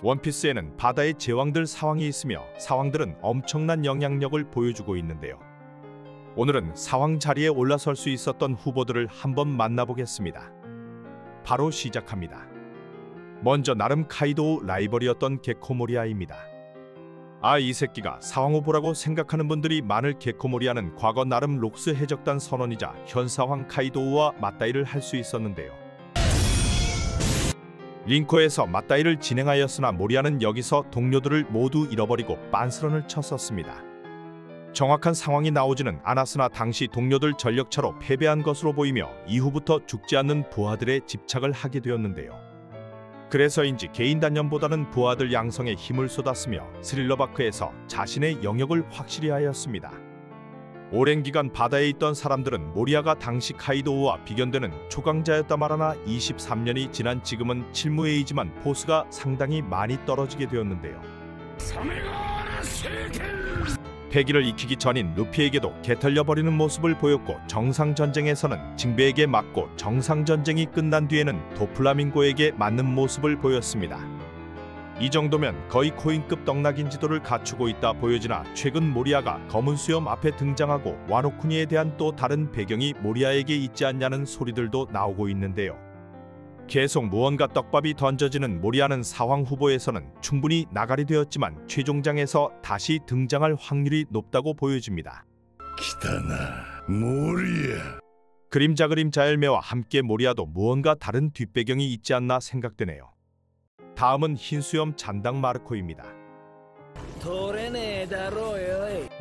원피스에는 바다의 제왕들 사왕이 있으며 사왕들은 엄청난 영향력을 보여주고 있는데요. 오늘은 사왕 자리에 올라설 수 있었던 후보들을 한번 만나보겠습니다. 바로 시작합니다. 먼저 나름 카이도우 라이벌이었던 게코모리아입니다. 이 새끼가 사왕 후보라고 생각하는 분들이 많을 게코모리아는 과거 나름 록스 해적단 선원이자 현 사왕 카이도우와 맞다이를 할 수 있었는데요. 링코에서 맞다이를 진행하였으나 모리아는 여기서 동료들을 모두 잃어버리고 빤스런을 쳤었습니다. 정확한 상황이 나오지는 않았으나 당시 동료들 전력차로 패배한 것으로 보이며 이후부터 죽지 않는 부하들에 집착을 하게 되었는데요. 그래서인지 개인 단련보다는 부하들 양성에 힘을 쏟았으며 스릴러바크에서 자신의 영역을 확실히 하였습니다. 오랜 기간 바다에 있던 사람들은 모리아가 당시 카이도우와 비견되는 초강자였다 말하나 23년이 지난 지금은 칠무에이지만 포스가 상당히 많이 떨어지게 되었는데요. 패기를 익히기 전인 루피에게도 개털려버리는 모습을 보였고 정상전쟁에서는 징베에게 맞고 정상전쟁이 끝난 뒤에는 도플라밍고에게 맞는 모습을 보였습니다. 이 정도면 거의 코인급 떡락인 지도를 갖추고 있다 보여지나 최근 모리아가 검은 수염 앞에 등장하고 와노쿠니에 대한 또 다른 배경이 모리아에게 있지 않냐는 소리들도 나오고 있는데요. 계속 무언가 떡밥이 던져지는 모리아는 사왕 후보에서는 충분히 나가리 되었지만 최종장에서 다시 등장할 확률이 높다고 보여집니다. 기타나 모리아. 그림자 열매와 함께 모리아도 무언가 다른 뒷배경이 있지 않나 생각되네요. 다음은 흰수염 잔당 마르코입니다.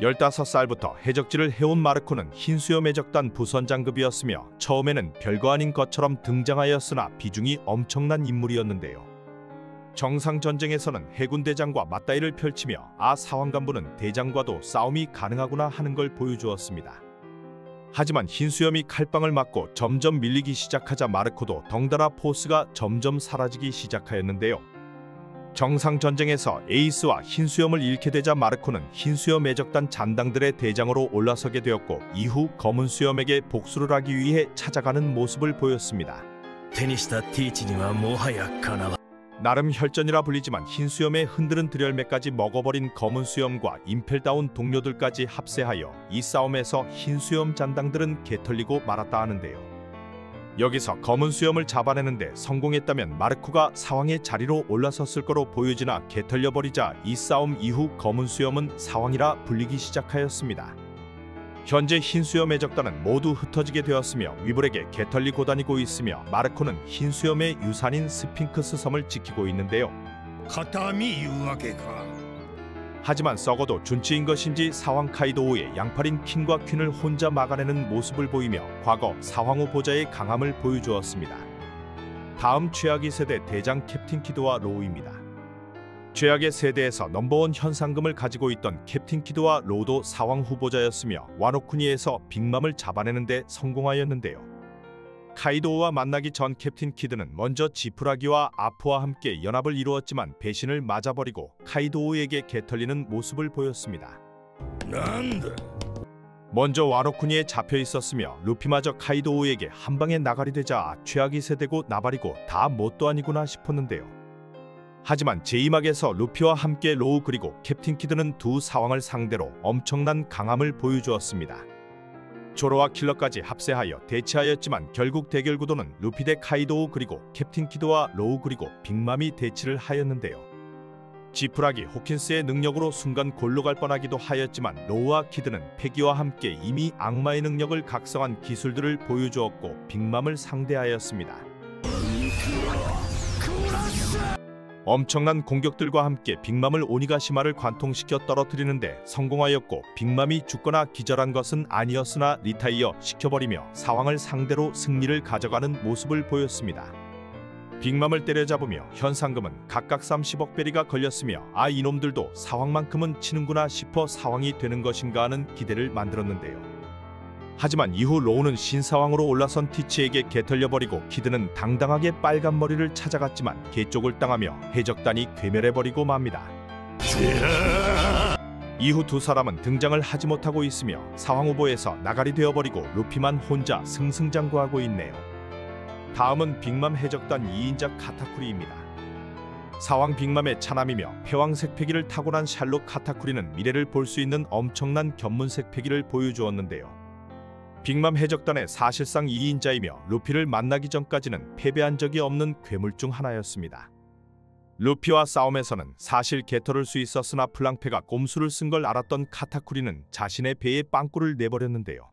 15살부터 해적지를 해온 마르코는 흰수염 해적단 부선장급이었으며 처음에는 별거 아닌 것처럼 등장하였으나 비중이 엄청난 인물이었는데요. 정상전쟁에서는 해군대장과 맞다이를 펼치며 사왕간부는 대장과도 싸움이 가능하구나 하는 걸 보여주었습니다. 하지만 흰수염이 칼빵을 맞고 점점 밀리기 시작하자 마르코도 덩달아 포스가 점점 사라지기 시작하였는데요. 정상전쟁에서 에이스와 흰수염을 잃게 되자 마르코는 흰수염 해적단 잔당들의 대장으로 올라서게 되었고 이후 검은수염에게 복수를 하기 위해 찾아가는 모습을 보였습니다. 나름 혈전이라 불리지만 흰수염의 흔드는 들열매까지 먹어버린 검은수염과 임펠다운 동료들까지 합세하여 이 싸움에서 흰수염 잔당들은 개털리고 말았다 하는데요. 여기서 검은수염을 잡아내는데 성공했다면 마르코가 사왕의 자리로 올라섰을 거로 보여지나 개털려버리자 이 싸움 이후 검은수염은 사왕이라 불리기 시작하였습니다. 현재 흰수염 해적단은 모두 흩어지게 되었으며 위블에게 개털리고 다니고 있으며 마르코는 흰수염의 유산인 스핑크스 섬을 지키고 있는데요. 하지만 썩어도 준치인 것인지 사왕 카이도우의 양팔인 킹과 퀸을 혼자 막아내는 모습을 보이며 과거 사왕 후보자의 강함을 보여주었습니다. 다음 최악의 세대 대장 캡틴 키드와 로우입니다. 최악의 세대에서 넘버원 현상금을 가지고 있던 캡틴 키드와 로우도 사왕 후보자였으며 와노쿠니에서 빅맘을 잡아내는 데 성공하였는데요. 카이도우와 만나기 전 캡틴 키드는 먼저 지푸라기와 아프와 함께 연합을 이루었지만 배신을 맞아버리고 카이도우에게 개털리는 모습을 보였습니다. 먼저 와노쿠니에 잡혀 있었으며 루피마저 카이도우에게 한방에 나가리 되자 최악이 세대고 나발이고 다 뭣도 아니구나 싶었는데요. 하지만 제2막에서 루피와 함께 로우 그리고 캡틴 키드는 두 사왕을 상대로 엄청난 강함을 보여주었습니다. 조로와 킬러까지 합세하여 대치하였지만 결국 대결 구도는 루피 대 카이도우 그리고 캡틴 키드와 로우 그리고 빅맘이 대치를 하였는데요. 지푸라기 호킨스의 능력으로 순간 골로 갈 뻔하기도 하였지만 로우와 키드는 패기와 함께 이미 악마의 능력을 각성한 기술들을 보여주었고 빅맘을 상대하였습니다. 엄청난 공격들과 함께 빅맘을 오니가시마를 관통시켜 떨어뜨리는데 성공하였고 빅맘이 죽거나 기절한 것은 아니었으나 리타이어 시켜버리며 사왕을 상대로 승리를 가져가는 모습을 보였습니다. 빅맘을 때려잡으며 현상금은 각각 30억 베리가 걸렸으며 이놈들도 사왕만큼은 치는구나 싶어 사왕이 되는 것인가 하는 기대를 만들었는데요. 하지만 이후 로우는 신사왕으로 올라선 티치에게 개털려버리고 키드는 당당하게 빨간 머리를 찾아갔지만 개쪽을 당하며 해적단이 괴멸해버리고 맙니다. 이후 두 사람은 등장을 하지 못하고 있으며 사왕 후보에서 나가리 되어버리고 루피만 혼자 승승장구하고 있네요. 다음은 빅맘 해적단 2인자 카타쿠리입니다. 사왕 빅맘의 차남이며 패왕색 패기를 타고난 샬롯 카타쿠리는 미래를 볼 수 있는 엄청난 견문색 패기를 보여주었는데요. 빅맘 해적단의 사실상 2인자이며 루피를 만나기 전까지는 패배한 적이 없는 괴물 중 하나였습니다. 루피와 싸움에서는 사실 개털을 수 있었으나 플랑페가 꼼수를 쓴 걸 알았던 카타쿠리는 자신의 배에 빵꾸를 내버렸는데요.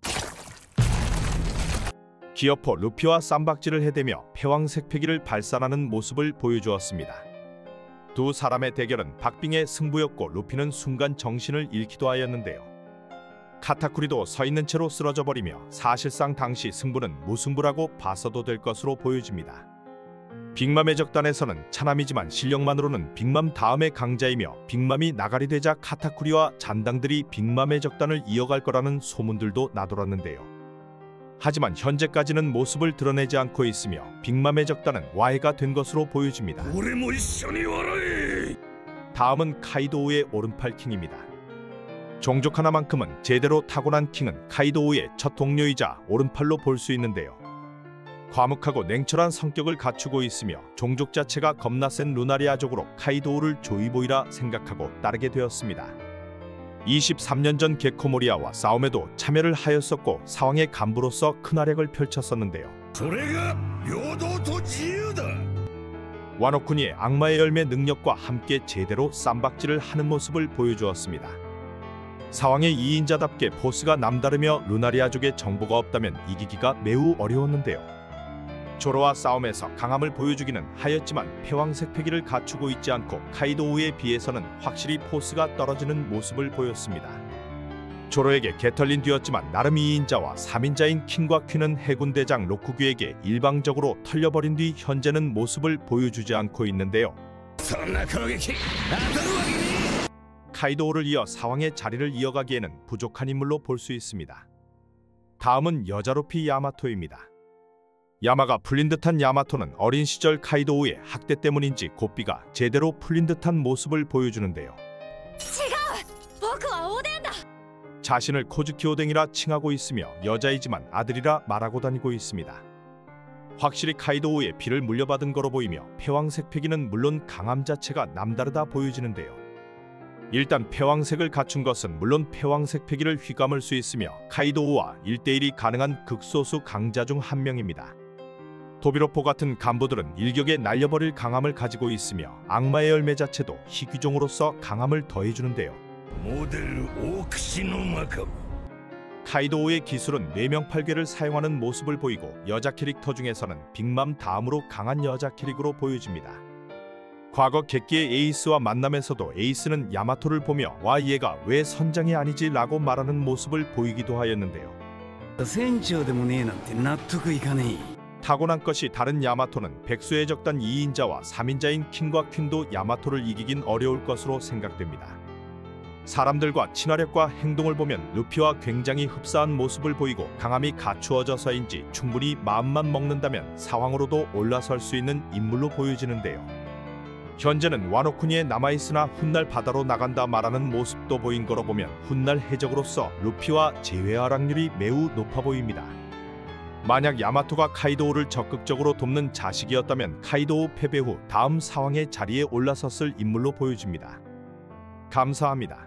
기어포 루피와 쌈박질을 해대며 패왕색 패기를 발산하는 모습을 보여주었습니다. 두 사람의 대결은 박빙의 승부였고 루피는 순간 정신을 잃기도 하였는데요. 카타쿠리도 서 있는 채로 쓰러져 버리며 사실상 당시 승부는 무승부라고 봐서도 될 것으로 보여집니다. 빅맘의 적단에서는 차남이지만 실력만으로는 빅맘 다음의 강자이며 빅맘이 나가리 되자 카타쿠리와 잔당들이 빅맘의 적단을 이어갈 거라는 소문들도 나돌았는데요. 하지만 현재까지는 모습을 드러내지 않고 있으며 빅맘의 적단은 와해가 된 것으로 보여집니다. 다음은 카이도우의 오른팔 킹입니다. 종족 하나만큼은 제대로 타고난 킹은 카이도우의 첫 동료이자 오른팔로 볼 수 있는데요. 과묵하고 냉철한 성격을 갖추고 있으며 종족 자체가 겁나 센 루나리아족으로 카이도우를 조이보이라 생각하고 따르게 되었습니다. 23년 전 게코모리아와 싸움에도 참여를 하였었고 사왕의 간부로서 큰 활약을 펼쳤었는데요. 와노쿠니의 악마의 열매 능력과 함께 제대로 쌈박질을 하는 모습을 보여주었습니다. 사왕의 2인자답게 포스가 남다르며 루나리아족의 정보가 없다면 이기기가 매우 어려웠는데요. 조로와 싸움에서 강함을 보여주기는 하였지만 패왕색 패기를 갖추고 있지 않고 카이도우에 비해서는 확실히 포스가 떨어지는 모습을 보였습니다. 조로에게 개털린 뒤였지만 나름 2인자와 3인자인 킹과 퀸은 해군 대장 로쿠규에게 일방적으로 털려버린 뒤 현재는 모습을 보여주지 않고 있는데요. 카이도우를 이어 사왕의 자리를 이어가기에는 부족한 인물로 볼 수 있습니다. 다음은 여자 루피 야마토입니다. 야마가 풀린 듯한 야마토는 어린 시절 카이도우의 학대 때문인지 고삐가 제대로 풀린 듯한 모습을 보여주는데요. 자신을 코즈키 오뎅이라 칭하고 있으며 여자이지만 아들이라 말하고 다니고 있습니다. 확실히 카이도우의 피를 물려받은 거로 보이며 패왕색 패기는 물론 강함 자체가 남다르다 보여지는데요. 일단 패왕색을 갖춘 것은 물론 패왕색 패기를 휘감을 수 있으며 카이도우와 1대1이 가능한 극소수 강자 중 한 명입니다. 도비로포 같은 간부들은 일격에 날려버릴 강함을 가지고 있으며 악마의 열매 자체도 희귀종으로서 강함을 더해주는데요. 카이도우의 기술은 뇌명팔괴를 사용하는 모습을 보이고 여자 캐릭터 중에서는 빅맘 다음으로 강한 여자 캐릭으로 보여집니다. 과거 객기의 에이스와 만남에서도 에이스는 야마토를 보며 와 얘가 왜 선장이 아니지 라고 말하는 모습을 보이기도 하였는데요. 타고난 것이 다른 야마토는 백수의 적단 2인자와 3인자인 킹과 퀸도 야마토를 이기긴 어려울 것으로 생각됩니다. 사람들과 친화력과 행동을 보면 루피와 굉장히 흡사한 모습을 보이고 강함이 갖추어져서인지 충분히 마음만 먹는다면 사왕으로도 올라설 수 있는 인물로 보여지는데요. 현재는 와노쿠니에 남아있으나 훗날 바다로 나간다 말하는 모습도 보인 거로 보면 훗날 해적으로서 루피와 재회할 확률이 매우 높아 보입니다. 만약 야마토가 카이도우를 적극적으로 돕는 자식이었다면 카이도우 패배 후 다음 사왕의 자리에 올라섰을 인물로 보여집니다. 감사합니다.